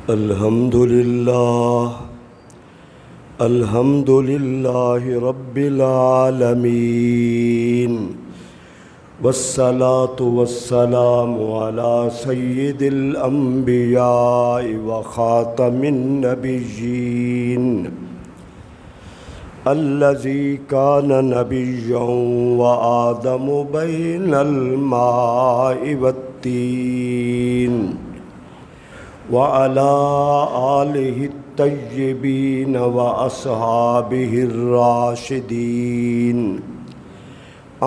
الحمد للہ رب العالمین والصلاة والسلام علی سید الانبیاء وخاتم النبیین الذی کان نبیا وآدم بین الماء والتین وعلى آلہ الطیبین واصحابہ الراشدین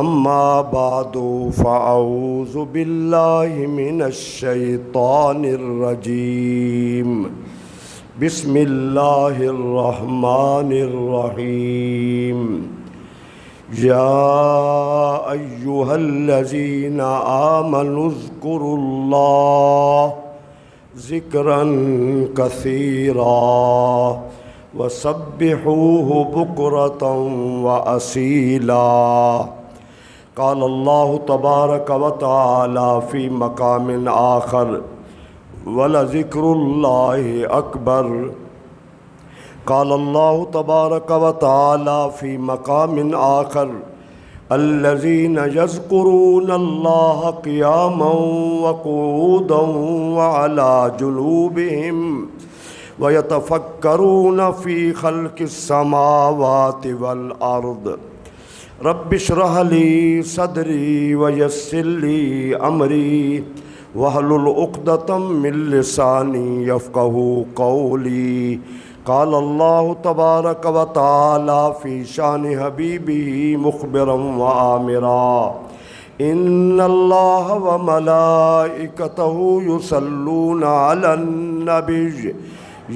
اما بعد فاعوذ باللہ من الشیطان الرجیم بسم اللہ الرحمن الرحیم یا ایہا الذین آمنوا اذکروا اللہ ذکرا کثیرا وسبحوہ بکرۃ واصیلا قال اللہ تبارک وتعالی فی مقام آخر ولذکر اللہ اکبر قال اللہ تبارک وتعالی فی مقام آخر الذین یذکرون اللہ قیاما وقعودا وعلی جنوبہم ویتفکرون فی خلق السماوات والارض رب اشرح لی صدری ویسر لی امری واحلل عقدۃ من لسانی یفقہوا قولی قال اللہ تبارک وتعالی فی شان حبیبہ مخبرا وآمرا ان اللہ وملائکتہ یصلون علی النبی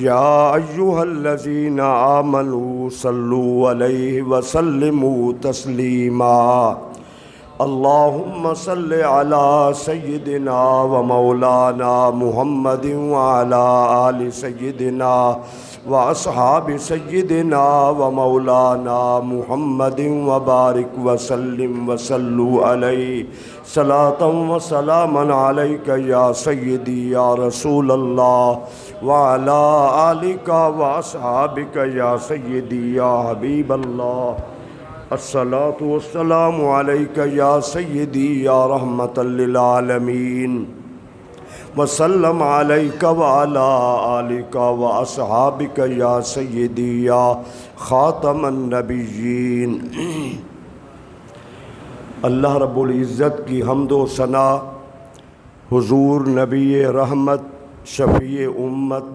یا ایہا الذین آمنوا صلوا علیہ وسلموا تسلیما اللہم صل علی سیدنا ومولانا محمد وعلی آل سیدنا واصحاب سیدنا ومولانا محمد وبارک وسلم وصلوا علیہ صلاۃ وسلاما علیک یا سیدی یا رسول اللہ وعلی آلک واصحابک یا سیدی یا حبیب اللہ الصلاۃ والسلام علیک یا سیدی یا رحمۃ للعالمین وسلم علیک وعلی آلک واصحابک یا سیدی یا خاتم النبیین۔ اللہ رب العزت کی حمد و ثنا حضور نبی رحمت شفیع امت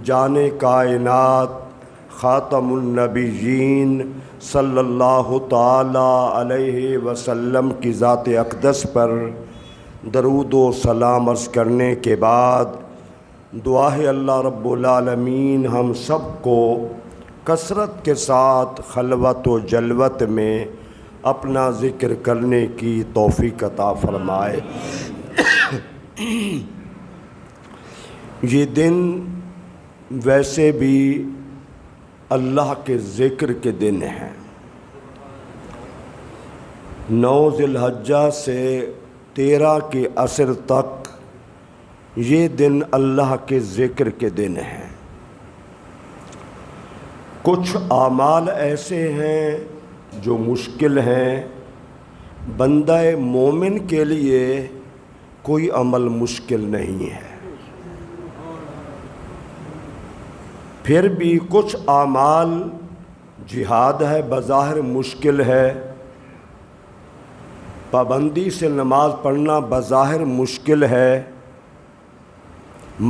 جان کائنات خاتم النبیین صلی اللہ تعالی علیہ وسلم کی ذات اقدس پر درود و سلام عرض کرنے کے بعد دعا ہے اللہ رب العالمین ہم سب کو کثرت کے ساتھ خلوت و جلوت میں اپنا ذکر کرنے کی توفیق عطا فرمائے۔ یہ دن ویسے بھی اللہ کے ذکر کے دن ہیں۔ 9 ذی الحجہ سے 13 کے عصر تک یہ دن اللہ کے ذکر کے دن ہیں۔ کچھ اعمال ایسے ہیں جو مشکل ہیں، بندہ مومن کے لیے کوئی عمل مشکل نہیں ہے، پھر بھی کچھ اعمال جہاد ہے بظاہر مشکل ہے، پابندی سے نماز پڑھنا بظاہر مشکل ہے،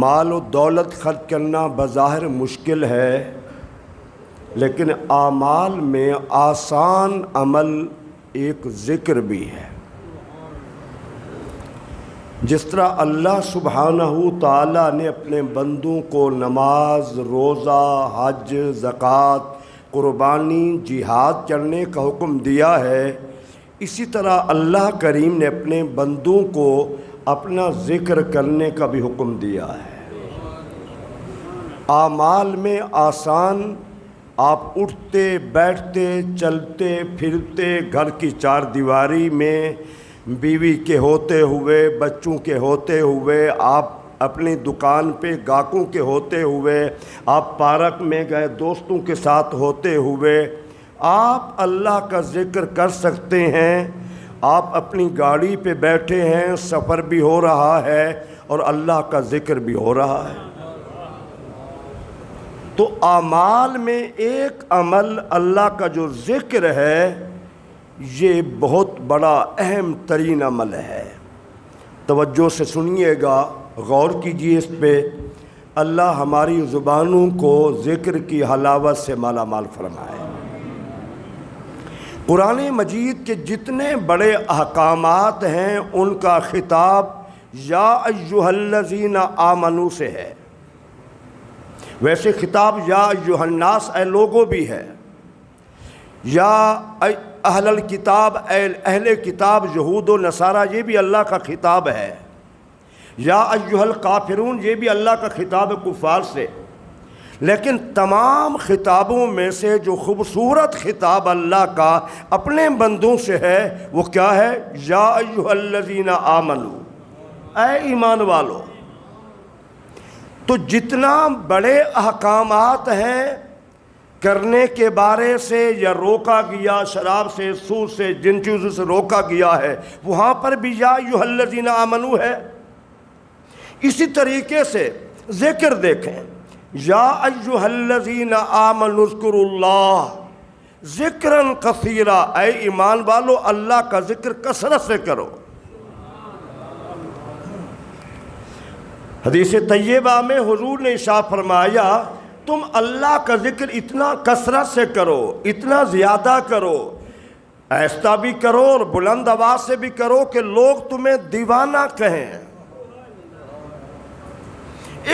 مال و دولت خرچ کرنا بظاہر مشکل ہے، لیکن اعمال میں آسان عمل ایک ذکر بھی ہے۔ جس طرح اللہ سبحانہ تعالیٰ نے اپنے بندوں کو نماز، روزہ، حج، زکوٰۃ، قربانی، جہاد کرنے کا حکم دیا ہے، اسی طرح اللہ کریم نے اپنے بندوں کو اپنا ذکر کرنے کا بھی حکم دیا ہے۔ اعمال میں آسان، آپ اٹھتے بیٹھتے چلتے پھرتے گھر کی چار دیواری میں بیوی کے ہوتے ہوئے، بچوں کے ہوتے ہوئے، آپ اپنی دکان پہ گاہکوں کے ہوتے ہوئے، آپ پارک میں گئے دوستوں کے ساتھ ہوتے ہوئے، آپ اللہ کا ذکر کر سکتے ہیں۔ آپ اپنی گاڑی پہ بیٹھے ہیں، سفر بھی ہو رہا ہے اور اللہ کا ذکر بھی ہو رہا ہے۔ تو اعمال میں ایک عمل اللہ کا جو ذکر ہے، یہ بہت بڑا اہم ترین عمل ہے۔ توجہ سے سنیے گا، غور کیجیے اس پہ۔ اللہ ہماری زبانوں کو ذکر کی حلاوت سے مالا مال فرمائے۔ قرآن مجید کے جتنے بڑے احکامات ہیں ان کا خطاب یا ایھا الذین آمنوا سے ہے۔ ویسے خطاب یا ایھا الناس اے لوگوں بھی ہے، یا اہل الکتاب اے اہل کتاب یہود و نصارہ یہ بھی اللہ کا خطاب ہے، یا ایھا الکافرون یہ بھی اللہ کا خطاب ہے کفار سے۔ لیکن تمام خطابوں میں سے جو خوبصورت خطاب اللہ کا اپنے بندوں سے ہے وہ کیا ہے؟ یا ایھا الذین آمنوا، اے ایمان والو۔ تو جتنا بڑے احکامات ہیں کرنے کے بارے سے یا روکا گیا، شراب سے، سود سے، جن چیزوں سے روکا گیا ہے وہاں پر بھی یا ایھا الذین آمنوا ہے۔ اسی طریقے سے ذکر دیکھیں، یا ایھا الذین آمنوا اذکروا اللہ ذکرا کثیرا، اے ایمان والو اللہ کا ذکر کثرت سے کرو۔ حدیث طیبہ میں حضور نے ارشاد فرمایا تم اللہ کا ذکر اتنا کثرت سے کرو، اتنا زیادہ کرو، آہستہ بھی کرو اور بلند آواز سے بھی کرو کہ لوگ تمہیں دیوانہ کہیں۔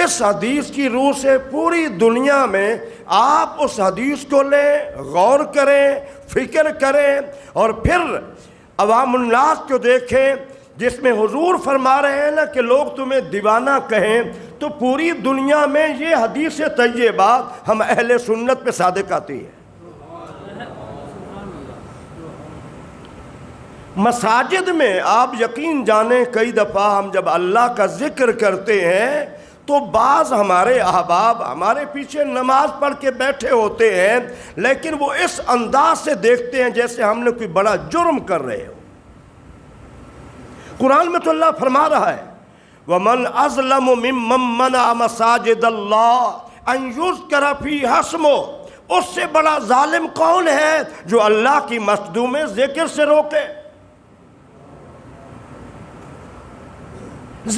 اس حدیث کی روح سے پوری دنیا میں آپ اس حدیث کو لیں، غور کریں، فکر کریں اور پھر عوام الناس کو دیکھیں جس میں حضور فرما رہے ہیں نا کہ لوگ تمہیں دیوانہ کہیں، تو پوری دنیا میں یہ حدیث طیبہ ہم اہل سنت پہ صادق آتی ہے۔ مساجد میں آپ یقین جانیں کئی دفعہ ہم جب اللہ کا ذکر کرتے ہیں تو بعض ہمارے احباب ہمارے پیچھے نماز پڑھ کے بیٹھے ہوتے ہیں، لیکن وہ اس انداز سے دیکھتے ہیں جیسے ہم نے کوئی بڑا جرم کر رہے ہو۔ قرآن میں تو اللہ فرما رہا ہے وَمَنْ أَظْلَمُ مِمَّنْ مَنَعَ مَسَاجِدَ اللَّهِ أَنْ يُذْكَرَ فِيهَا اسْمُهُ، اس سے بڑا ظالم کون ہے جو اللہ کی مسجدوں میں ذکر سے روکے،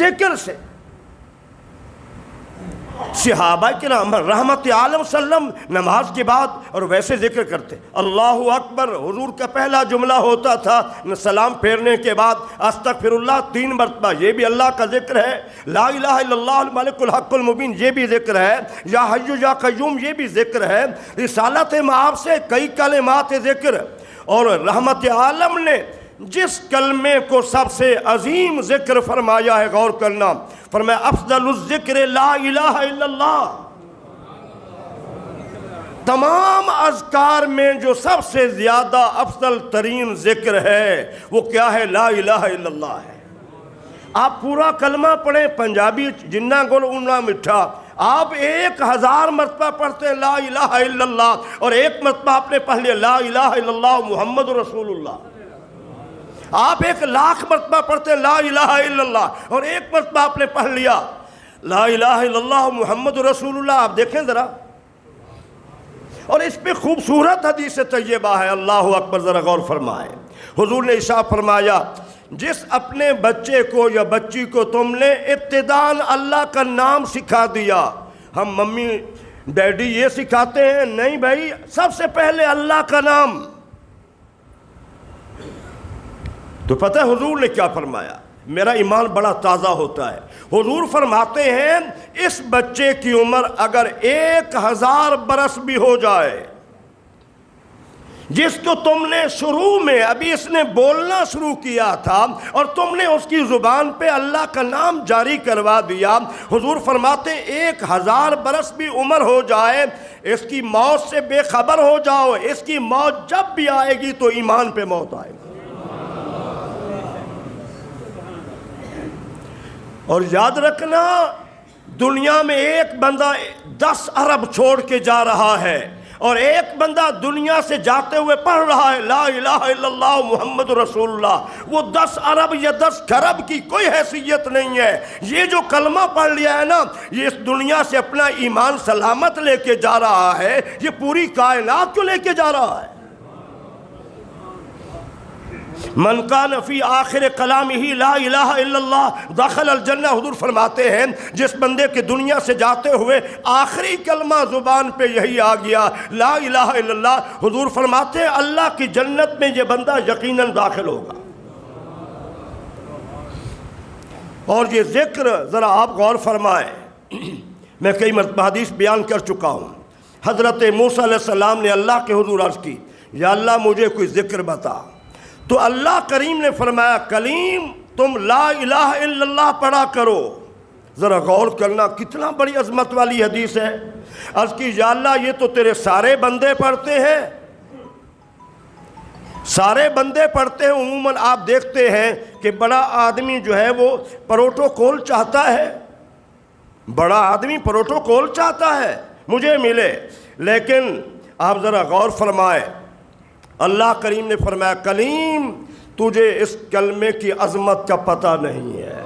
ذکر سے۔ صحابہ کرام رحمت عالم صلی اللہ علیہ وسلم نماز کے بعد اور ویسے ذکر کرتے اللہ اکبر، حضور کا پہلا جملہ ہوتا تھا سلام پھیرنے کے بعد استغفر اللہ 3 مرتبہ، یہ بھی اللہ کا ذکر ہے۔ لا الہ الا اللہ الملک الحق المبین یہ بھی ذکر ہے۔ یا حی یا قیوم یہ بھی ذکر ہے۔ رسالت مآب سے کئی کلمات ذکر، اور رحمت عالم نے جس کلمے کو سب سے عظیم ذکر فرمایا ہے، غور کرنا، فرمایا افضل الذکر لا الہ الا اللہ۔ تمام اذکار میں جو سب سے زیادہ افضل ترین ذکر ہے وہ کیا ہے؟ لا الہ الا اللہ ہے۔ آپ پورا کلمہ پڑھیں، پنجابی جنہ گل انہ مٹھا، آپ 1000 مرتبہ پڑھتے ہیں لا الہ الا اللہ، اور 1 مرتبہ آپ نے پڑھ لیا لا الہ الا اللہ محمد رسول اللہ۔ آپ 1,00,000 مرتبہ پڑھتے ہیں لا الہ الا اللہ، اور 1 مرتبہ آپ نے پڑھ لیا لا الہ الا اللہ محمد رسول اللہ۔ آپ دیکھیں ذرا، اور اس پہ خوبصورت حدیث طیبہ ہے، اللہ اکبر، ذرا غور فرمائیں۔ حضور نے ارشاد فرمایا جس اپنے بچے کو یا بچی کو تم نے ابتداءً اللہ کا نام سکھا دیا، ہم ممی ڈیڈی یہ سکھاتے ہیں، نہیں بھائی، سب سے پہلے اللہ کا نام۔ تو پتہ ہے حضور نے کیا فرمایا؟ میرا ایمان بڑا تازہ ہوتا ہے۔ حضور فرماتے ہیں اس بچے کی عمر اگر 1000 برس بھی ہو جائے، جس کو تم نے شروع میں ابھی اس نے بولنا شروع کیا تھا اور تم نے اس کی زبان پہ اللہ کا نام جاری کروا دیا، حضور فرماتے 1000 برس بھی عمر ہو جائے، اس کی موت سے بے خبر ہو جاؤ، اس کی موت جب بھی آئے گی تو ایمان پہ موت آئے گی۔ اور یاد رکھنا دنیا میں ایک بندہ 10 ارب چھوڑ کے جا رہا ہے، اور ایک بندہ دنیا سے جاتے ہوئے پڑھ رہا ہے لا الہ الا اللہ محمد رسول اللہ۔ وہ 10 ارب یا 10 کھرب کی کوئی حیثیت نہیں ہے۔ یہ جو کلمہ پڑھ لیا ہے نا، یہ اس دنیا سے اپنا ایمان سلامت لے کے جا رہا ہے، یہ پوری کائنات کو لے کے جا رہا ہے۔ من کان فی آخر کلامہ لا الہ الا اللہ دخل الجنہ، حضور فرماتے ہیں جس بندے کے دنیا سے جاتے ہوئے آخری کلمہ زبان پہ یہی آ گیا لا الہ الا اللہ، حضور فرماتے ہیں اللہ کی جنت میں یہ بندہ یقیناً داخل ہوگا۔ اور یہ ذکر ذرا آپ غور فرمائیں، میں کئی مرتبہ حدیث بیان کر چکا ہوں۔ حضرت موسیٰ علیہ السلام نے اللہ کے حضور عرض کی یا اللہ مجھے کوئی ذکر بتا، تو اللہ کریم نے فرمایا کلیم تم لا الہ الا اللہ پڑھا کرو۔ ذرا غور کرنا کتنا بڑی عظمت والی حدیث ہے۔ عرض کی یا اللہ یہ تو تیرے سارے بندے پڑھتے ہیں، سارے بندے پڑھتے ہیں۔ عموماً آپ دیکھتے ہیں کہ بڑا آدمی جو ہے وہ پروٹوکول چاہتا ہے، بڑا آدمی پروٹوکول چاہتا ہے مجھے ملے، لیکن آپ ذرا غور فرمائیں، اللہ کریم نے فرمایا کلیم تجھے اس کلمے کی عظمت کا پتہ نہیں ہے۔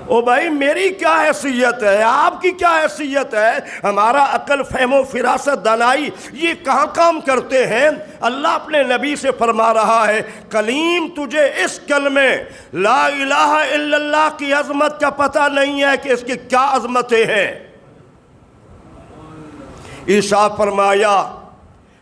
او بھائی میری کیا حیثیت ہے، آپ کی کیا حیثیت ہے، ہمارا عقل فہم و فراست دانائی یہ کہاں کام کرتے ہیں۔ اللہ اپنے نبی سے فرما رہا ہے کلیم تجھے اس کلمے لا الہ الا اللہ کی عظمت کا پتہ نہیں ہے کہ اس کی کیا عظمتیں ہیں۔ ارشاد فرمایا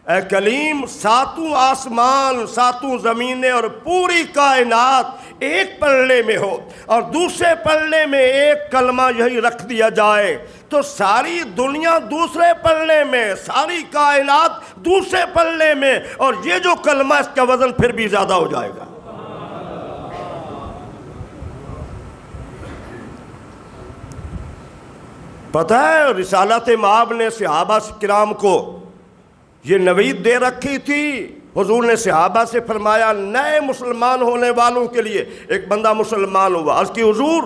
اے کلیم ساتوں آسمان، ساتوں زمینیں اور پوری کائنات ایک پلڑے میں ہو، اور دوسرے پلڑے میں ایک کلمہ یہی رکھ دیا جائے تو ساری دنیا دوسرے پلڑے میں، ساری کائنات دوسرے پلڑے میں، اور یہ جو کلمہ اس کا وزن پھر بھی زیادہ ہو جائے گا۔ پتہ ہے رسالت مآب نے صحابہ کرام کو یہ نوید دے رکھی تھی۔ حضور نے صحابہ سے فرمایا نئے مسلمان ہونے والوں کے لیے، ایک بندہ مسلمان ہوا، عرض کی حضور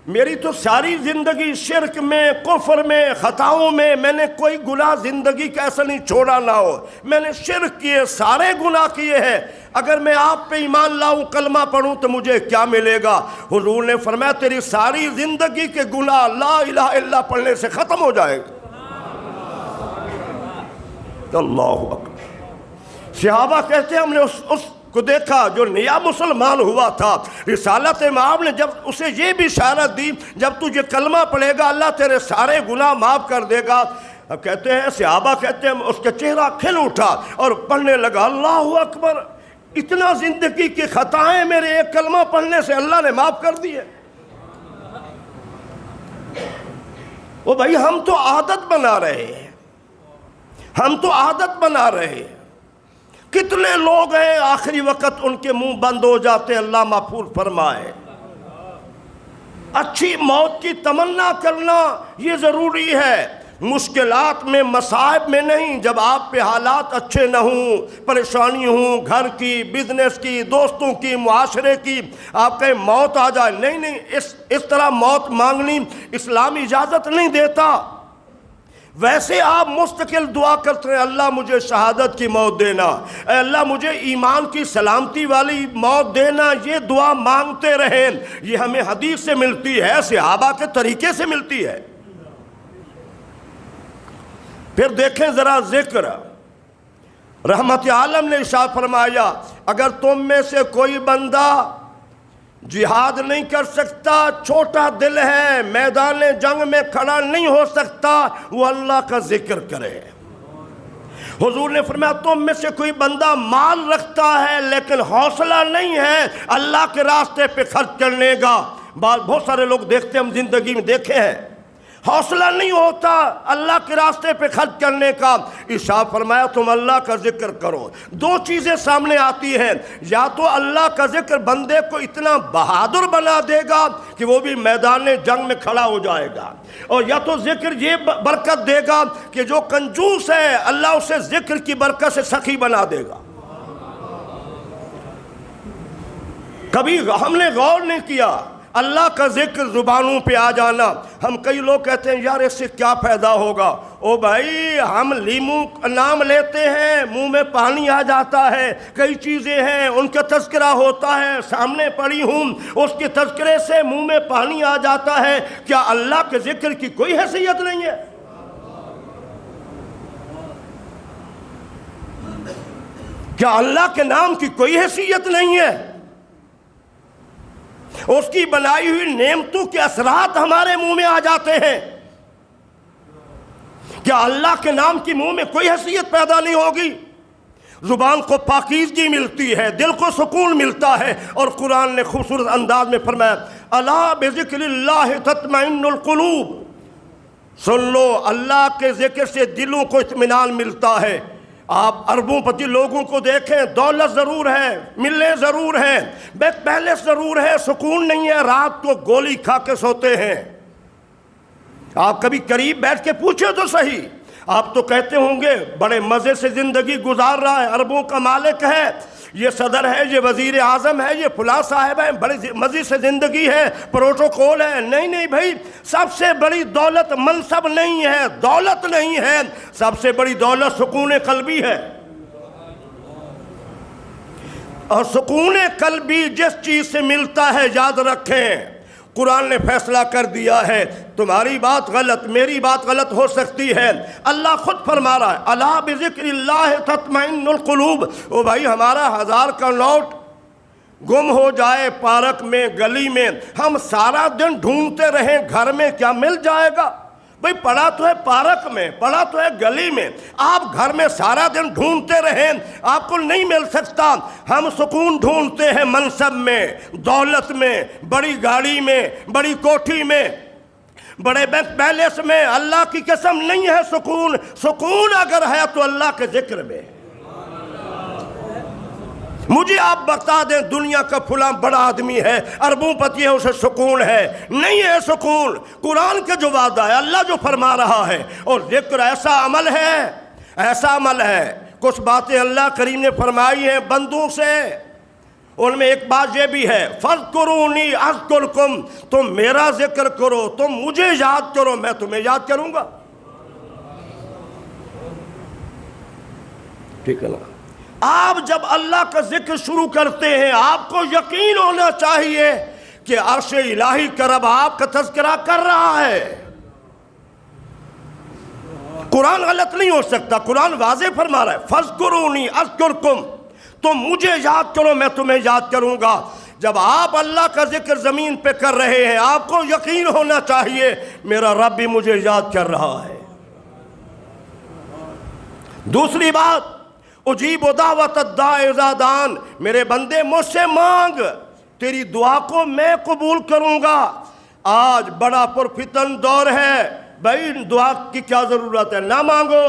میری تو ساری زندگی شرک میں، کفر میں، خطاؤں میں نے کوئی گناہ زندگی کا ایسا نہیں چھوڑا نہ ہو، میں نے شرک کیے، سارے گناہ کیے ہیں، اگر میں آپ پہ ایمان لاؤں کلمہ پڑھوں تو مجھے کیا ملے گا؟ حضور نے فرمایا تیری ساری زندگی کے گناہ لا الہ الا اللہ پڑھنے سے ختم ہو جائے گا۔ اللہ اکبر۔ صحابہ کہتے ہیں ہم نے اس کو دیکھا جو نیا مسلمان ہوا تھا، رسالت مآب نے جب اسے یہ بھی اشارت دی جب تو یہ کلمہ پڑھے گا اللہ تیرے سارے گناہ معاف کر دے گا۔ اب کہتے ہیں صحابہ کہتے ہیں اس کا چہرہ کھل اٹھا اور پڑھنے لگا اللہ اکبر، اتنا زندگی کی خطائیں میرے ایک کلمہ پڑھنے سے اللہ نے معاف کر دی ہے۔ وہ بھائی ہم تو عادت بنا رہے ہیں، ہم تو عادت بنا رہے ہیں۔ کتنے لوگ ہیں آخری وقت ان کے منہ بند ہو جاتے ہیں، اللہ محفوظ فرمائے۔ اچھی موت کی تمنا کرنا یہ ضروری ہے، مشکلات میں مصائب میں نہیں، جب آپ پہ حالات اچھے نہ ہوں، پریشانی ہوں، گھر کی، بزنس کی، دوستوں کی، معاشرے کی، آپ کہیں موت آ جائے، نہیں، اس طرح موت مانگنی اسلام اجازت نہیں دیتا۔ ویسے آپ مستقل دعا کرتے ہیں اللہ مجھے شہادت کی موت دینا، اے اللہ مجھے ایمان کی سلامتی والی موت دینا، یہ دعا مانگتے رہیں۔ یہ ہمیں حدیث سے ملتی ہے، صحابہ کے طریقے سے ملتی ہے۔ پھر دیکھیں ذرا ذکر، رحمت عالم نے ارشاد فرمایا اگر تم میں سے کوئی بندہ جہاد نہیں کر سکتا، چھوٹا دل ہے، میدان جنگ میں کھڑا نہیں ہو سکتا، وہ اللہ کا ذکر کرے۔ حضور نے فرمایا تم میں سے کوئی بندہ مال رکھتا ہے لیکن حوصلہ نہیں ہے اللہ کے راستے پہ خرچ کرنے کا۔ بہت سارے لوگ دیکھتے ہم زندگی میں دیکھے ہیں، حوصلہ نہیں ہوتا اللہ کے راستے پہ خرچ کرنے کا۔ ارشاد فرمایا تم اللہ کا ذکر کرو۔ دو چیزیں سامنے آتی ہیں، یا تو اللہ کا ذکر بندے کو اتنا بہادر بنا دے گا کہ وہ بھی میدان جنگ میں کھڑا ہو جائے گا، اور یا تو ذکر یہ برکت دے گا کہ جو کنجوس ہے اللہ اسے ذکر کی برکت سے سخی بنا دے گا۔ کبھی ہم نے غور نہیں کیا، اللہ کا ذکر زبانوں پہ آ جانا. ہم کئی لوگ کہتے ہیں یار اس سے کیا فائدہ ہوگا. او بھائی ہم لیمو نام لیتے ہیں منہ میں پانی آ جاتا ہے. کئی چیزیں ہیں ان کا تذکرہ ہوتا ہے, سامنے پڑی ہوں, اس کے تذکرے سے منہ میں پانی آ جاتا ہے. کیا اللہ کے ذکر کی کوئی حیثیت نہیں ہے؟ کیا اللہ کے نام کی کوئی حیثیت نہیں ہے؟ اس کی بنائی ہوئی نعمتوں کے اثرات ہمارے منہ میں آ جاتے ہیں. کیا اللہ کے نام کی منہ میں کوئی حیثیت پیدا نہیں ہوگی؟ زبان کو پاکیزگی ملتی ہے, دل کو سکون ملتا ہے. اور قرآن نے خوبصورت انداز میں فرمایا الا بذکر اللہ تطمئن القلوب. سن لو, اللہ کے ذکر سے دلوں کو اطمینان ملتا ہے. آپ اربوں پتی لوگوں کو دیکھیں, دولت ضرور ہے, ملیں ضرور ہیں, پہلے ضرور ہے, سکون نہیں ہے, رات کو گولی کھا کے سوتے ہیں. آپ کبھی قریب بیٹھ کے پوچھیں تو صحیح, آپ تو کہتے ہوں گے بڑے مزے سے زندگی گزار رہا ہے, اربوں کا مالک ہے, یہ صدر ہے, یہ وزیر اعظم ہے, یہ فلاں صاحب ہے, بڑے مزے سے زندگی ہے, پروٹوکول ہے. نہیں نہیں بھائی, سب سے بڑی دولت منصب نہیں ہے, دولت نہیں ہے, سب سے بڑی دولت سکون قلبی ہے. اور سکون قلبی جس چیز سے ملتا ہے, یاد رکھیں قرآن نے فیصلہ کر دیا ہے تمہاری بات غلط, میری بات غلط ہو سکتی ہے. اللہ خود فرما رہا ہے الا بذکر اللہ تطمئن القلوب. او بھائی ہمارا 1000 کا نوٹ گم ہو جائے پارک میں, گلی میں, ہم سارا دن ڈھونڈتے رہیں گھر میں, کیا مل جائے گا؟ بھئی پڑا تو ہے پارک میں, پڑا تو ہے گلی میں, آپ گھر میں سارا دن ڈھونڈتے رہیں, آپ کو نہیں مل سکتا. ہم سکون ڈھونڈتے ہیں منصب میں, دولت میں, بڑی گاڑی میں, بڑی کوٹھی میں, بڑے بینک بیلنس میں. اللہ کی قسم نہیں ہے سکون. سکون اگر ہے تو اللہ کے ذکر میں. مجھے آپ بتا دیں دنیا کا فلاں بڑا آدمی ہے, اربوں پتی ہے, اسے سکون ہے؟ نہیں ہے سکون. قرآن کا جو وعدہ ہے, اللہ جو فرما رہا ہے, اور ذکر ایسا عمل ہے, ایسا عمل ہے. کچھ باتیں اللہ کریم نے فرمائی ہیں بندوں سے, ان میں ایک بات یہ بھی ہے فَاذْكُرُونِي أَذْكُرْكُمْ. تم میرا ذکر کرو, تم مجھے یاد کرو, میں تمہیں یاد کروں گا. ٹھیک ہے نا؟ آپ جب اللہ کا ذکر شروع کرتے ہیں, آپ کو یقین ہونا چاہیے کہ عرش الہی کا رب آپ کا تذکرہ کر رہا ہے. قرآن غلط نہیں ہو سکتا, قرآن واضح فرما رہا ہے فَاذْكُرُونِي أَذْكُرْكُمْ. تم مجھے یاد کرو, میں تمہیں یاد کروں گا. جب آپ اللہ کا ذکر زمین پہ کر رہے ہیں, آپ کو یقین ہونا چاہیے میرا رب بھی مجھے یاد کر رہا ہے. دوسری بات اجیب دعوت الداع اذا دعان. میرے بندے مجھ سے مانگ, تیری دعا کو میں قبول کروں گا. آج بڑا پرفتن دور ہے, بھائی دعا کی کیا ضرورت ہے, نہ مانگو.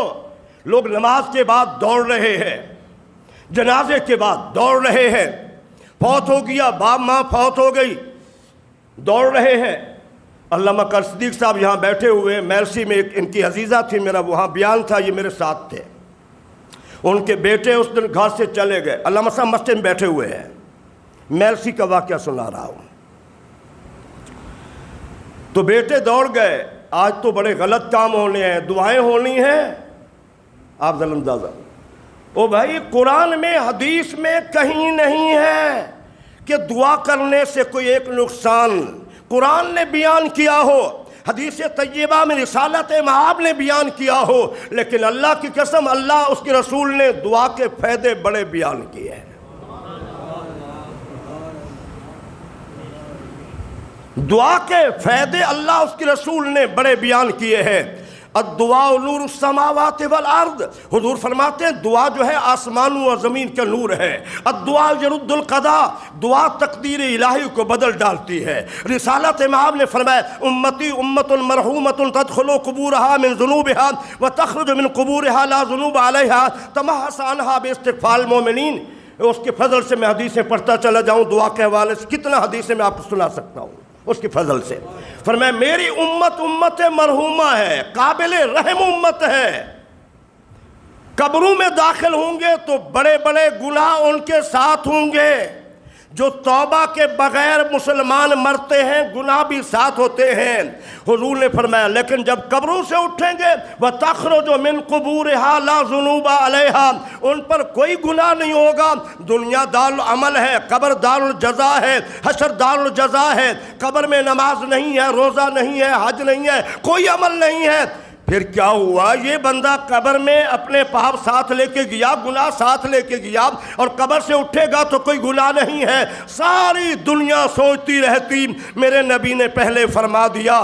لوگ نماز کے بعد دوڑ رہے ہیں, جنازے کے بعد دوڑ رہے ہیں, فوت ہو گیا, باپ ماں فوت ہو گئی, دوڑ رہے ہیں. علامہ قاری صدیق صاحب یہاں بیٹھے ہوئے, میرسی میں ایک ان کی عزیزہ تھی, میرا وہاں بیان تھا, یہ میرے ساتھ تھے. ان کے بیٹے اس دن گھر سے چلے گئے. علامہ صاحب مسجد میں بیٹھے ہوئے ہیں, میرسی کا واقعہ سنا رہا ہوں. تو بیٹے دوڑ گئے, آج تو بڑے غلط کام ہونے ہیں, دعائیں ہونی ہیں. آپ ظلم دازا, او بھائی قرآن میں حدیث میں کہیں نہیں ہے کہ دعا کرنے سے کوئی ایک نقصان قرآن نے بیان کیا ہو, حدیث طیبہ میں رسالت مآب نے بیان کیا ہو. لیکن اللہ کی قسم, اللہ اس کے رسول نے دعا کے فائدے بڑے بیان کیے ہیں. دعا کے فائدے اللہ اس کے رسول نے بڑے بیان کیے ہیں. الدعاء نور السماوات والارض. حضور فرماتے ہیں دعا جو ہے آسمانوں اور زمین کا نور ہے. الدعاء يرد القضاء. دعا تقدیر الہی کو بدل ڈالتی ہے. رسالت مآب نے فرمایا امتی امت مرحومت تدخل قبورها من ذنوبها وتخرج من قبورها لا ذنوب عليها تمحص عنها باستغفار المؤمنین. اس کے فضل سے میں حدیثیں پڑھتا چلا جاؤں, دعا کے حوالے سے کتنا حدیثیں میں آپ کو سنا سکتا ہوں اس کے فضل سے. فرمایا میری امت امت مرحومہ ہے, قابل رحم امت ہے. قبروں میں داخل ہوں گے تو بڑے بڑے گناہ ان کے ساتھ ہوں گے, جو توبہ کے بغیر مسلمان مرتے ہیں گناہ بھی ساتھ ہوتے ہیں۔ حضور نے فرمایا لیکن جب قبروں سے اٹھیں گے وَتَخْرُجُ مِنْ قُبُورِهَا لَا ذُنُوبَ عَلَيْهَا، ان پر کوئی گناہ نہیں ہوگا۔ دنیا دار العمل ہے، قبر دار الجزا ہے، حشر دار الجزا ہے۔ قبر میں نماز نہیں ہے، روزہ نہیں ہے، حج نہیں ہے، کوئی عمل نہیں ہے۔ پھر کیا ہوا؟ یہ بندہ قبر میں اپنے پاپ ساتھ لے کے گیا، گناہ ساتھ لے کے گیا، اور قبر سے اٹھے گا تو کوئی گناہ نہیں ہے۔ ساری دنیا سوچتی رہتی، میرے نبی نے پہلے فرما دیا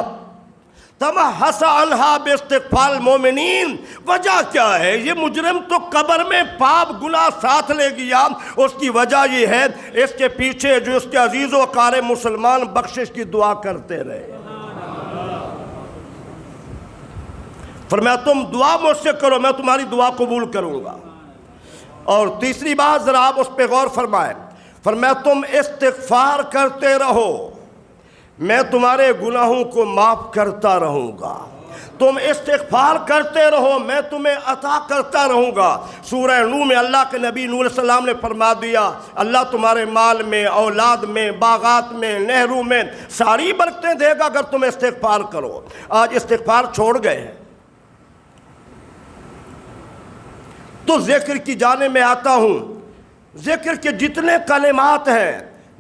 تمحص عنہا باستغفار المومنین۔ وجہ کیا ہے؟ یہ مجرم تو قبر میں پاپ گناہ ساتھ لے گیا، اس کی وجہ یہ ہے اس کے پیچھے جو اس کے عزیز و اقارب مسلمان بخشش کی دعا کرتے رہے۔ فرمایا تم دعا مجھ سے کرو، میں تمہاری دعا قبول کروں گا۔ اور تیسری بات ذرا آپ اس پہ غور فرمائیں، فرمایا تم استغفار کرتے رہو، میں تمہارے گناہوں کو معاف کرتا رہوں گا۔ تم استغفار کرتے رہو، میں تمہیں عطا کرتا رہوں گا۔ سورہ نوح میں اللہ کے نبی نوح علیہ السلام نے فرما دیا اللہ تمہارے مال میں، اولاد میں، باغات میں، نہروں میں ساری برکتیں دے گا اگر تم استغفار کرو۔ آج استغفار چھوڑ گئے ہیں تو ذکر کی جانب میں آتا ہوں۔ ذکر کے جتنے کلمات ہیں،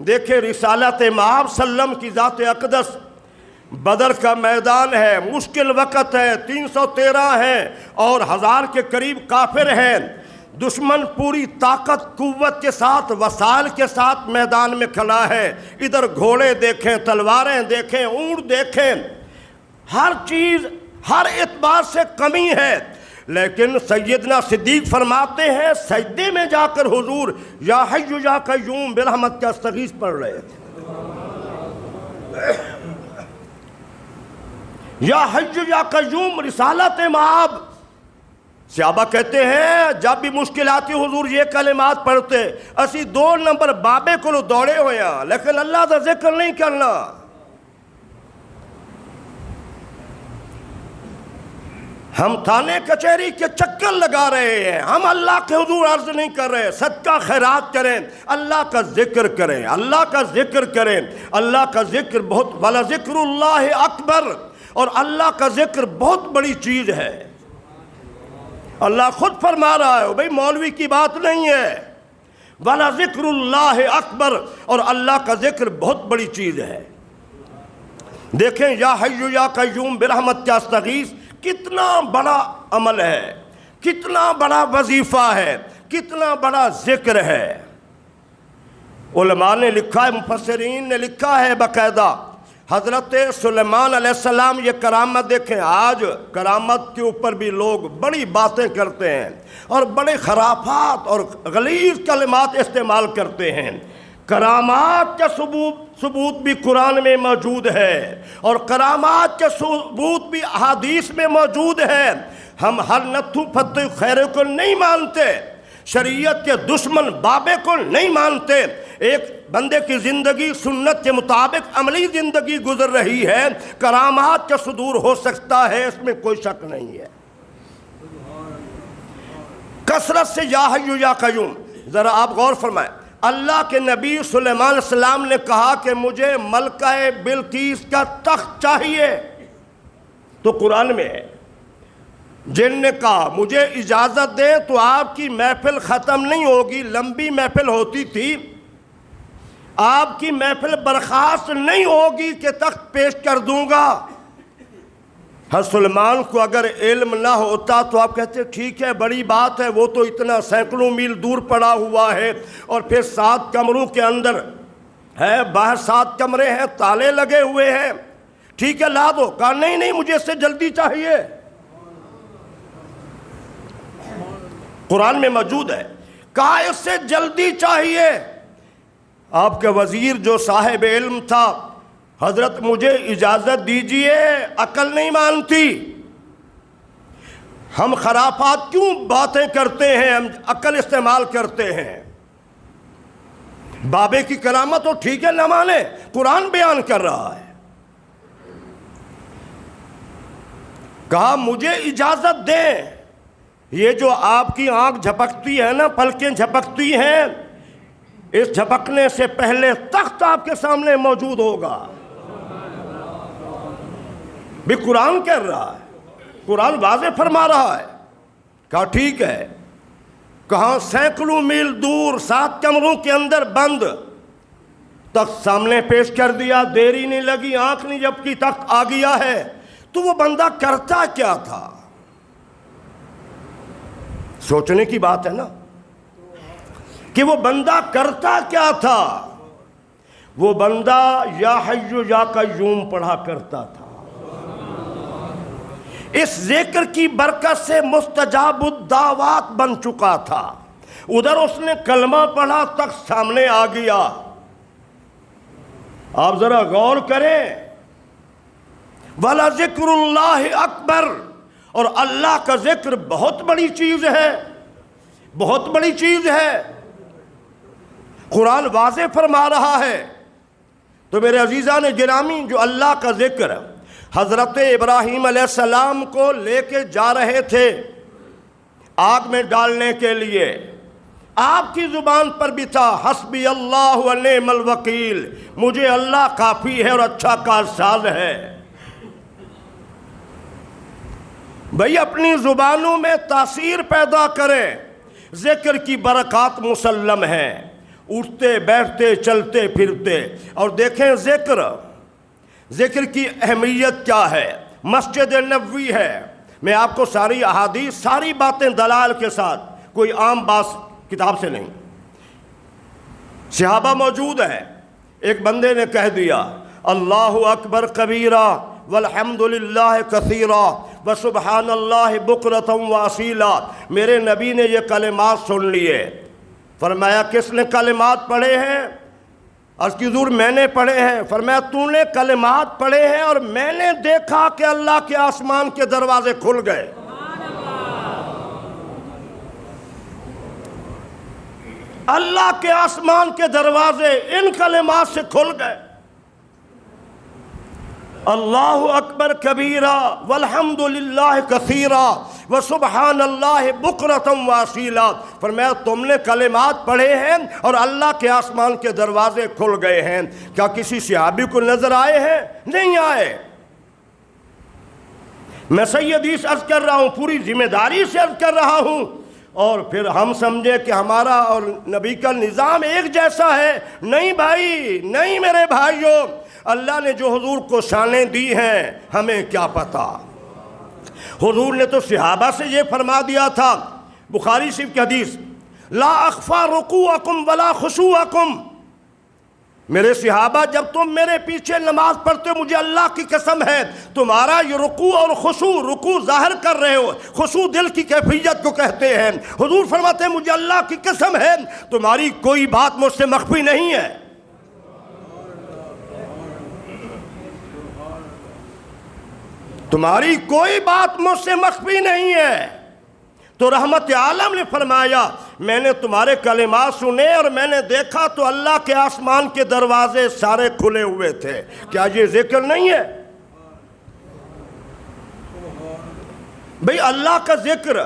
دیکھیں رسالت مآب صلی اللہ علیہ وسلم کی ذات اقدس، بدر کا میدان ہے، مشکل وقت ہے، 313 ہیں اور 1000 کے قریب کافر ہیں، دشمن پوری طاقت قوت کے ساتھ وسائل کے ساتھ میدان میں کھڑا ہے۔ ادھر گھوڑے دیکھیں، تلواریں دیکھیں، اونٹ دیکھیں، ہر چیز ہر اعتبار سے کمی ہے، لیکن سیدنا صدیق فرماتے ہیں سجدے میں جا کر حضور یا حی یا قیوم برحمت کا استغیث پڑھ رہے تھے۔ یا حی یا قیوم رسالت مآب۔ صحابہ کہتے ہیں جب بھی مشکل آتی حضور یہ کلمات پڑھتے، اسی 2 نمبر بابے کو دوڑے ہوئے ہیں لیکن اللہ کا ذکر نہیں کرنا۔ ہم تھانے کچہری کے چکر لگا رہے ہیں، ہم اللہ کے حضور عرض نہیں کر رہے، صدقہ خیرات کریں، اللہ کا ذکر کریں، اللہ کا ذکر کریں۔ اللہ کا ذکر بہت وَلَذِكْرُ اللَّهِ اکبر، اور اللہ کا ذکر بہت بڑی چیز ہے۔ اللہ خود فرما رہا ہے، بھئی مولوی کی بات نہیں ہے، وَلَذِكْرُ اللَّهِ اکبر، اور اللہ کا ذکر بہت بڑی چیز ہے۔ دیکھیں یا حی یا قیوم برحمت کا استغیث کتنا بڑا عمل ہے، کتنا بڑا وظیفہ ہے، کتنا بڑا ذکر ہے۔ علماء نے لکھا ہے، مفسرین نے لکھا ہے باقاعدہ، حضرت سلیمان علیہ السلام یہ کرامت دیکھیں، آج کرامت کے اوپر بھی لوگ بڑی باتیں کرتے ہیں اور بڑے خرافات اور غلیظ کلمات استعمال کرتے ہیں۔ کرامات کا ثبوت بھی قرآن میں موجود ہے اور کرامات کے ثبوت بھی احادیث میں موجود ہے۔ ہم ہر نتھو پھتو خیرے کو نہیں مانتے، شریعت کے دشمن بابے کو نہیں مانتے۔ ایک بندے کی زندگی سنت کے مطابق عملی زندگی گزر رہی ہے، کرامات کا صدور ہو سکتا ہے، اس میں کوئی شک نہیں ہے۔ کثرت سے یا حی یا قیوم، ذرا آپ غور فرمائیں، اللہ کے نبی سلیمان علیہ السلام نے کہا کہ مجھے ملکہ بلقیس کا تخت چاہیے، تو قرآن میں ہے۔ جن نے کہا مجھے اجازت دیں تو آپ کی محفل ختم نہیں ہوگی، لمبی محفل ہوتی تھی، آپ کی محفل برخاست نہیں ہوگی کہ تخت پیش کر دوں گا۔ حضرت سلیمان کو اگر علم نہ ہوتا تو آپ کہتے ٹھیک ہے بڑی بات ہے، وہ تو اتنا سینکڑوں میل دور پڑا ہوا ہے اور پھر 7 کمروں کے اندر ہے، باہر 7 کمرے ہیں، تالے لگے ہوئے ہیں، ٹھیک ہے لا دو۔ کہا نہیں مجھے اس سے جلدی چاہیے۔ قرآن میں موجود ہے، کہا اس سے جلدی چاہیے۔ آپ کے وزیر جو صاحب علم تھا، حضرت مجھے اجازت دیجئے، عقل نہیں مانتی، ہم خرافات کیوں باتیں کرتے ہیں، ہم عقل استعمال کرتے ہیں۔ بابے کی کرامت تو ٹھیک ہے نہ مانے، قرآن بیان کر رہا ہے۔ کہا مجھے اجازت دیں، یہ جو آپ کی آنکھ جھپکتی ہے نا، پلکیں جھپکتی ہیں، اس جھپکنے سے پہلے تخت آپ کے سامنے موجود ہوگا۔ بھی قرآن کہہ رہا ہے، قرآن واضح فرما رہا ہے۔ کہا ٹھیک ہے، کہاں سینکڑوں میل دور 7 کمروں کے اندر بند، تخت سامنے پیش کر دیا، دیری نہیں لگی، آنکھ نہیں جھپکی، تخت آ گیا ہے۔ تو وہ بندہ کرتا کیا تھا؟ سوچنے کی بات ہے نا کہ وہ بندہ کرتا کیا تھا۔ وہ بندہ یا حی یا قیوم پڑھا کرتا تھا۔ اس ذکر کی برکت سے مستجاب الدعوات بن چکا تھا۔ ادھر اس نے کلمہ پڑھا، تخت سامنے آ گیا۔ آپ ذرا غور کریں، وَلَذِكْرُ اللَّهِ اکبر، اور اللہ کا ذکر بہت بڑی چیز ہے، بہت بڑی چیز ہے۔ قرآن واضح فرما رہا ہے۔ تو میرے عزیزان گرامی، جو اللہ کا ذکر حضرت ابراہیم علیہ السلام کو لے کے جا رہے تھے آگ میں ڈالنے کے لیے، آپ کی زبان پر بھی تھا، حسبی اللہ و نعم الوکیل، مجھے اللہ کافی ہے اور اچھا کارساز ہے۔ بھئی اپنی زبانوں میں تاثیر پیدا کریں، ذکر کی برکات مسلم ہیں، اٹھتے بیٹھتے چلتے پھرتے۔ اور دیکھیں ذکر کی اہمیت کیا ہے۔ مسجد نبوی ہے، میں آپ کو ساری احادیث، ساری باتیں دلائل کے ساتھ، کوئی عام بات کتاب سے نہیں، صحابہ موجود ہیں، ایک بندے نے کہہ دیا اللہ اکبر کبیرہ والحمد للہ کثیرہ وسبحان اللہ بکرۃ واصیلا۔ میرے نبی نے یہ کلمات سن لیے۔ فرمایا کس نے کلمات پڑھے ہیں؟ عرض کی حضور میں نے پڑھے ہیں۔ فرمایا تو نے کلمات پڑھے ہیں اور میں نے دیکھا کہ اللہ کے آسمان کے دروازے کھل گئے۔ اللہ کے آسمان کے دروازے ان کلمات سے کھل گئے۔ اللہ اکبر کبیرہ والحمد للہ کثیرہ وسبحان اللہ بکرۃ واصیلا۔ فرمایا تم نے کلمات پڑھے ہیں اور اللہ کے آسمان کے دروازے کھل گئے ہیں۔ کیا کسی صحابی کو نظر آئے ہیں؟ نہیں آئے۔ میں صحیح حدیث عرض کر رہا ہوں، پوری ذمہ داری سے عرض کر رہا ہوں، اور پھر ہم سمجھے کہ ہمارا اور نبی کا نظام ایک جیسا ہے۔ نہیں بھائی، نہیں میرے بھائیوں، اللہ نے جو حضور کو شانیں دی ہیں ہمیں کیا پتا۔ حضور نے تو صحابہ سے یہ فرما دیا تھا، بخاری شریف کی حدیث، لا اخفا رکوعکم ولا خشوعکم، میرے صحابہ جب تم میرے پیچھے نماز پڑھتے ہو، مجھے اللہ کی قسم ہے تمہارا یہ رکوع اور خشوع، رکوع ظاہر کر رہے ہو، خشوع دل کی کیفیت کو کہتے ہیں۔ حضور فرماتے ہیں مجھے اللہ کی قسم ہے تمہاری کوئی بات مجھ سے مخفی نہیں ہے۔ تمہاری کوئی بات مجھ سے مخفی نہیں ہے۔ تو رحمت عالم نے فرمایا میں نے تمہارے کلمات سنے اور میں نے دیکھا تو اللہ کے آسمان کے دروازے سارے کھلے ہوئے تھے۔ کیا یہ ذکر نہیں ہے؟ بھئی اللہ کا ذکر،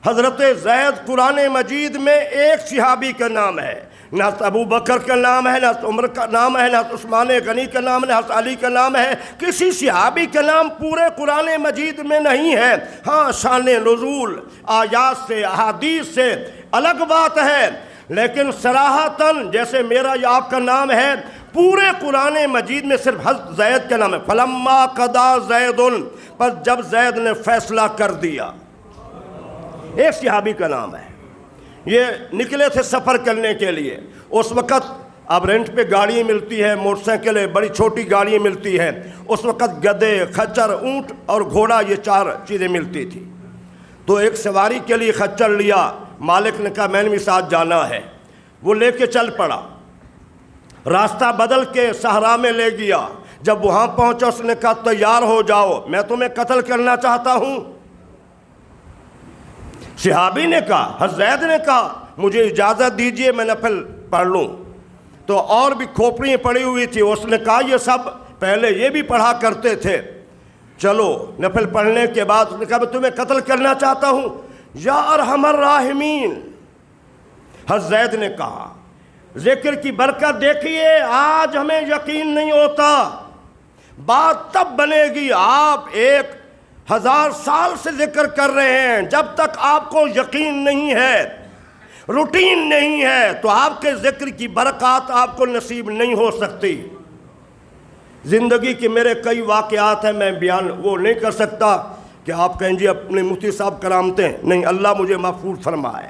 حضرت زید قرآن مجید میں ایک صحابی کا نام ہے، نہ ابو بکر کا نام ہے، نہ عمر کا نام ہے، نہ عثمان غنی کا نام ہے، نہ علی کا نام ہے، کسی صحابی کا نام پورے قرآن مجید میں نہیں ہے۔ ہاں شان نزول آیات سے، احادیث سے الگ بات ہے، لیکن صراحتاً جیسے میرا یا آپ کا نام ہے، پورے قرآن مجید میں صرف حضرت زید کا نام ہے۔ فلما قضا زید، پر جب زید نے فیصلہ کر دیا، ایک صحابی کا نام ہے۔ یہ نکلے تھے سفر کرنے کے لیے، اس وقت اب رینٹ پہ گاڑی ملتی ہے، موٹر سائیکلیں، بڑی چھوٹی گاڑیاں ملتی ہیں، اس وقت گدے، خچر، اونٹ اور گھوڑا، یہ 4 چیزیں ملتی تھی۔ تو ایک سواری کے لیے خچر لیا، مالک نے کہا میں نے بھی ساتھ جانا ہے، وہ لے کے چل پڑا، راستہ بدل کے صحرا میں لے گیا۔ جب وہاں پہنچا اس نے کہا تیار ہو جاؤ، میں تمہیں قتل کرنا چاہتا ہوں۔ صحابی نے کہا، حضرت زید نے کہا مجھے اجازت دیجئے میں نفل پڑھ لوں۔ تو اور بھی کھوپڑیاں پڑی ہوئی تھی، اس نے کہا یہ سب پہلے یہ بھی پڑھا کرتے تھے، چلو نفل پڑھنے کے بعد اس نے کہا میں تمہیں قتل کرنا چاہتا ہوں یا ارحم الراحمین۔ حضرت زید نے کہا ذکر کی برکت دیکھیے، آج ہمیں یقین نہیں ہوتا، بات تب بنے گی آپ 1000 سال سے ذکر کر رہے ہیں، جب تک آپ کو یقین نہیں ہے، روٹین نہیں ہے، تو آپ کے ذکر کی برکات آپ کو نصیب نہیں ہو سکتی۔ زندگی کے میرے کئی واقعات ہیں، میں بیان وہ نہیں کر سکتا کہ آپ کہیں جی اپنے مفتی صاحب کرامتے ہیں، نہیں، اللہ مجھے محفوظ فرمائے،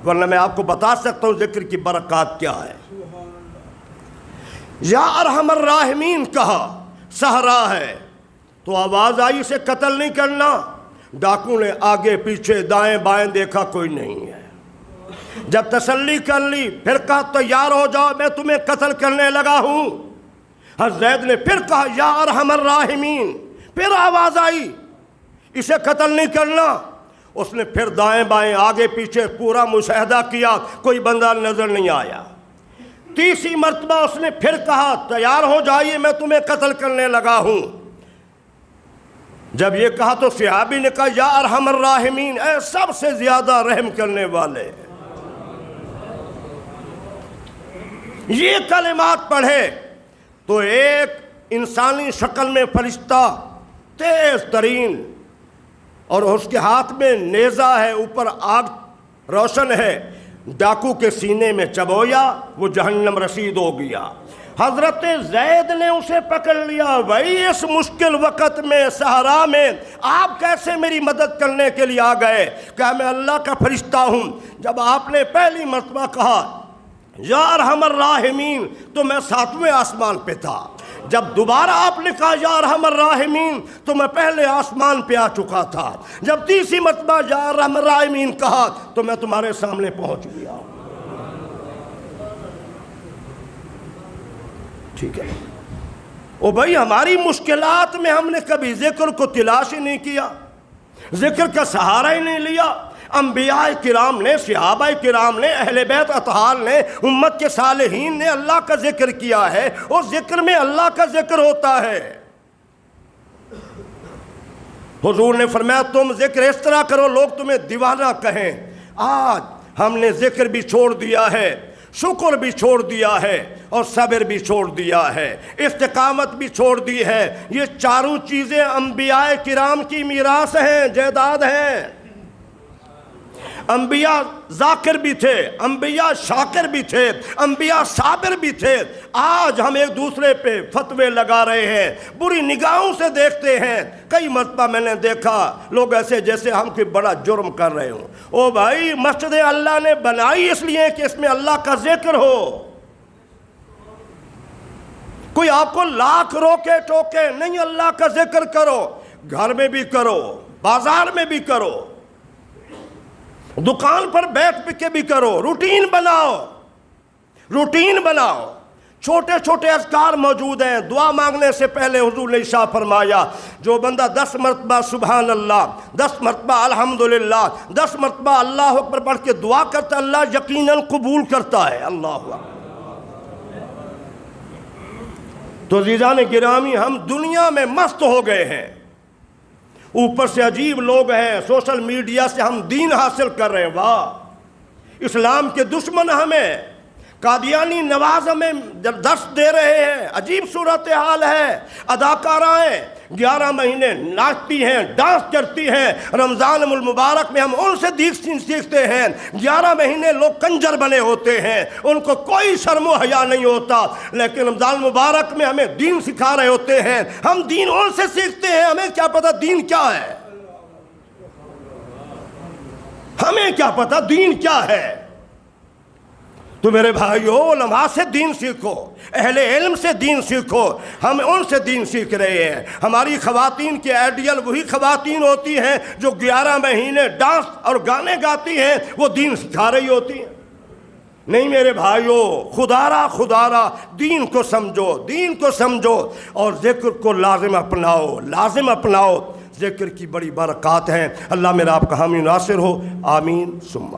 ورنہ میں آپ کو بتا سکتا ہوں ذکر کی برکات کیا ہے۔ یا ارحم الراحمین کہا، صحرا ہے تو آواز آئی اسے قتل نہیں کرنا، ڈاکو نے آگے پیچھے دائیں بائیں دیکھا، کوئی نہیں ہے، جب تسلی کر لی پھر کہا تیار ہو جاؤ میں تمہیں قتل کرنے لگا ہوں۔ حضرت زید نے پھر کہا یا ارحم الراحمین، پھر آواز آئی اسے قتل نہیں کرنا، اس نے پھر دائیں بائیں آگے پیچھے پورا مشاہدہ کیا، کوئی بندہ نظر نہیں آیا۔ تیسری مرتبہ اس نے پھر کہا تیار ہو جائیے میں تمہیں قتل کرنے لگا ہوں۔ جب یہ کہا تو صحابی نے کہا یا ارحم الراحمین، اے سب سے زیادہ رحم کرنے والے۔ یہ کلمات پڑھے تو ایک انسانی شکل میں فرشتہ تیز ترین، اور اس کے ہاتھ میں نیزہ ہے، اوپر آگ روشن ہے، ڈاکو کے سینے میں چبویا، وہ جہنم رسید ہو گیا۔ حضرت زید نے اسے پکڑ لیا، بھائی اس مشکل وقت میں صحرا میں آپ کیسے میری مدد کرنے کے لیے آ گئے؟ کہ میں اللہ کا فرشتہ ہوں۔ جب آپ نے پہلی مرتبہ کہا یا ارحم الراحمین تو میں 7ویں آسمان پہ تھا، جب دوبارہ آپ نے کہا یا ارحم الراحمین تو میں پہلے آسمان پہ آ چکا تھا، جب تیسری مرتبہ یا ارحم الراحمین کہا تو میں تمہارے سامنے پہنچ گیا۔ ٹھیک ہے، او بھائی ہماری مشکلات میں ہم نے کبھی ذکر کو تلاش ہی نہیں کیا، ذکر کا سہارا ہی نہیں لیا۔ انبیاء کرام نے، صحابہ کرام نے، اہل بیت اطہار نے، امت کے صالحین نے اللہ کا ذکر کیا ہے، اور ذکر میں اللہ کا ذکر ہوتا ہے۔ حضور نے فرمایا تم ذکر اس طرح کرو لوگ تمہیں دیوانہ کہیں۔ آج ہم نے ذکر بھی چھوڑ دیا ہے، شکر بھی چھوڑ دیا ہے، اور صبر بھی چھوڑ دیا ہے، استقامت بھی چھوڑ دی ہے۔ یہ چاروں چیزیں انبیاء کرام کی میراث ہیں، جائیداد ہیں۔ انبیاء ذاکر بھی تھے، انبیاء شاکر بھی تھے، انبیاء صابر بھی تھے۔ آج ہم ایک دوسرے پہ فتوے لگا رہے ہیں، بری نگاہوں سے دیکھتے ہیں۔ کئی مرتبہ میں نے دیکھا لوگ ایسے جیسے ہم کوئی بڑا جرم کر رہے ہوں۔ او بھائی مسجد اللہ نے بنائی اس لیے کہ اس میں اللہ کا ذکر ہو۔ کوئی آپ کو لاکھ روکے ٹوکے نہیں، اللہ کا ذکر کرو، گھر میں بھی کرو، بازار میں بھی کرو، دکان پر بیٹھ کے بھی کرو، روٹین بناؤ، روٹین بناؤ۔ چھوٹے چھوٹے اذکار موجود ہیں، دعا مانگنے سے پہلے حضور نے ارشاد فرمایا جو بندہ 10 مرتبہ سبحان اللہ، 10 مرتبہ الحمدللہ، 10 مرتبہ اللہ اکبر پڑھ کے دعا کرتا ہے، اللہ یقیناً قبول کرتا ہے۔ اللہ اکبر۔ تو عزیزان گرامی، ہم دنیا میں مست ہو گئے ہیں، اوپر سے عجیب لوگ ہیں، سوشل میڈیا سے ہم دین حاصل کر رہے ہیں۔ واہ، اسلام کے دشمن ہمیں، قادیانی نواز ہمیں درس دے رہے ہیں۔ عجیب صورتحال ہے، اداکارائیں 11 مہینے ناچتی ہیں، ڈانس کرتی ہیں، رمضان المبارک میں ہم ان سے سیکھتے ہیں۔ 11 مہینے لوگ کنجر بنے ہوتے ہیں، ان کو کوئی شرم و حیا نہیں ہوتا، لیکن رمضان المبارک میں ہمیں دین سکھا رہے ہوتے ہیں۔ ہم دین ان سے سیکھتے ہیں، ہمیں کیا پتا دین کیا ہے، ہمیں کیا پتا دین کیا ہے۔ تو میرے بھائیو، علماء سے دین سیکھو، اہل علم سے دین سیکھو، ہم ان سے دین سیکھ رہے ہیں۔ ہماری خواتین کے آئیڈیل وہی خواتین ہوتی ہیں جو 11 مہینے ڈانس اور گانے گاتی ہیں، وہ دین سکھا رہی ہوتی ہیں۔ نہیں میرے بھائیو، خدارا دین کو سمجھو، دین کو سمجھو، اور ذکر کو لازم اپناؤ، لازم اپناؤ۔ ذکر کی بڑی برکات ہیں۔ اللہ میرا آپ کا حامی ناصر ہو، آمین ثم